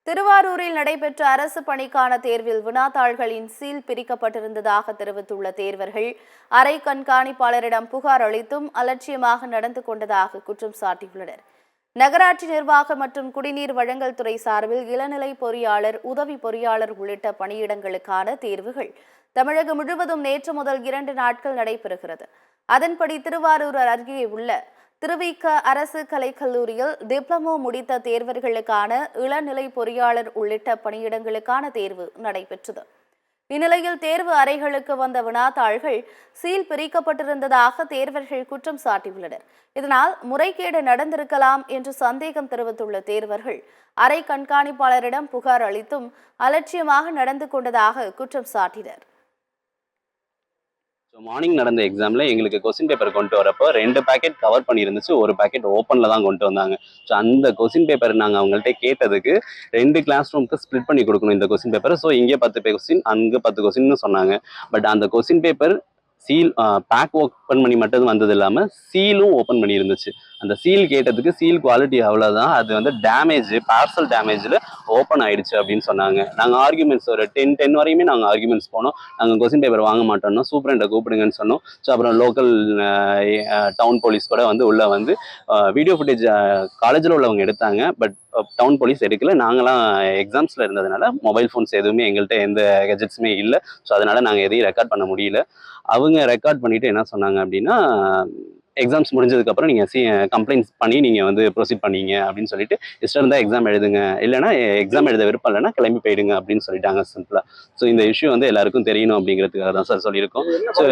திருவாரூரில் நடைபெற்ற அரசு பணிக்கான தேர்வில் வினாத்தாள்களின் சீல் பிரிக்கப்பட்டிருந்ததாக தெரிவித்துள்ள தேர்வர்கள் அறை கண்காணிப்பாளரிடம் புகார் அளித்தும் அலட்சியமாக நடந்து கொண்டதாக குற்றம் சாட்டியுள்ளனர். நகராட்சி நிர்வாகம் மற்றும் குடிநீர் வழங்கல் துறை சார்பில் இளநிலை பொறியாளர், உதவி பொறியாளர் உள்ளிட்ட பணியிடங்களுக்கான தேர்வுகள் தமிழகம் முழுவதும் நேற்று முதல் 2 நாட்கள் நடைபெறுகிறது. அதன்படி திருவாரூர் அருகே உள்ள திருவிக அரசு கலைக்கல்லூரியில் டிப்ளமோ முடித்த தேர்வர்களுக்கான இளநிலை பொறியாளர் உள்ளிட்ட பணியிடங்களுக்கான தேர்வு நடைபெற்றது. இந்நிலையில் தேர்வு அறைகளுக்கு வந்த வினாத்தாள்கள் சீல் பிரிக்கப்பட்டிருந்ததாக தேர்வர்கள் குற்றம் சாட்டியுள்ளனர். இதனால் முறைகேடு நடந்திருக்கலாம் என்று சந்தேகம் தெரிவித்துள்ள தேர்வர்கள் அறை கண்காணிப்பாளரிடம் புகார் அளித்தும் அலட்சியமாக நடந்து கொண்டதாக குற்றம் சாட்டினர். மார்னிங் நடந்த எக்ஸாம்ல எங்களுக்கு கொஸ்டின் பேப்பர் கொண்டு வரப்போ 2 பேக்கெட் கவர் பண்ணியிருந்துச்சு, ஒரு பேக்கெட் ஓப்பன்ல தான் கொண்டு வந்தாங்க. ஸோ அந்த கொஸ்டின் பேப்பர் நாங்கள் அவங்கள்ட்ட கேட்டதுக்கு 2 கிளாஸ் ரூமுக்கு ஸ்ப்ளிட் பண்ணி கொடுக்கணும் இந்த கொஸ்டின் பேப்பர். ஸோ இங்கே 10 கொஸ்டின், அங்கே 10 கொஸ்டின்னு சொன்னாங்க. பட் அந்த question paper seal pack open பண்ணி மட்டும் வந்தது இல்லாமல் சீலும் ஓப்பன் பண்ணி இருந்துச்சு. அந்த சீல் கேட்டதுக்கு சீல் குவாலிட்டி அவ்வளோதான், அது வந்து டேமேஜ், பார்சல் டேமேஜில் ஓப்பன் ஆயிடுச்சு அப்படின்னு சொன்னாங்க. நாங்கள் ஆர்குமெண்ட்ஸ் ஒரு 10 வரையுமே நாங்கள் ஆர்குமெண்ட்ஸ் போனோம். நாங்கள் கொஸ்டின் பேப்பர் வாங்க மாட்டோம்னா சூப்பரண்டை கூப்பிடுங்கன்னு சொன்னோம். ஸோ அப்புறம் லோக்கல் டவுன் போலீஸ் கூட வந்து உள்ளே வந்து வீடியோ ஃபுட்டேஜ் காலேஜில் உள்ளவங்க எடுத்தாங்க. பட் டவுன் போலீஸ் எடுக்கல. நாங்களாம் எக்ஸாம்ஸில் இருந்ததுனால மொபைல் ஃபோன்ஸ் எதுவுமே எங்கள்கிட்ட எந்த கெஜெட்ஸுமே இல்லை. ஸோ அதனால் நாங்கள் எதையும் ரெக்கார்ட் பண்ண முடியல. அவங்க ரெக்கார்ட் பண்ணிவிட்டு என்ன சொன்னாங்க அப்படின்னா, எக்ஸாம்ஸ் முடிஞ்சதுக்கப்புறம் நீங்கள் கம்ப்ளைண்ட்ஸ் பண்ணி நீங்கள் வந்து ப்ரொசீட் பண்ணீங்க அப்படின்னு சொல்லிட்டு, இஷ்டம் இருந்தால் எக்ஸாம் எழுதுங்க, இல்லைனா எக்ஸாம் எழுத விருப்பம் இல்லைன்னா கிளம்பி போயிடுங்க அப்படின்னு சொல்லிட்டாங்க சிம்பிளாக. ஸோ இந்த இஷ்யூ வந்து எல்லாருக்கும் தெரியணும் அப்படிங்கிறதுக்காக தான் சார் சொல்லியிருக்கோம். ஸோ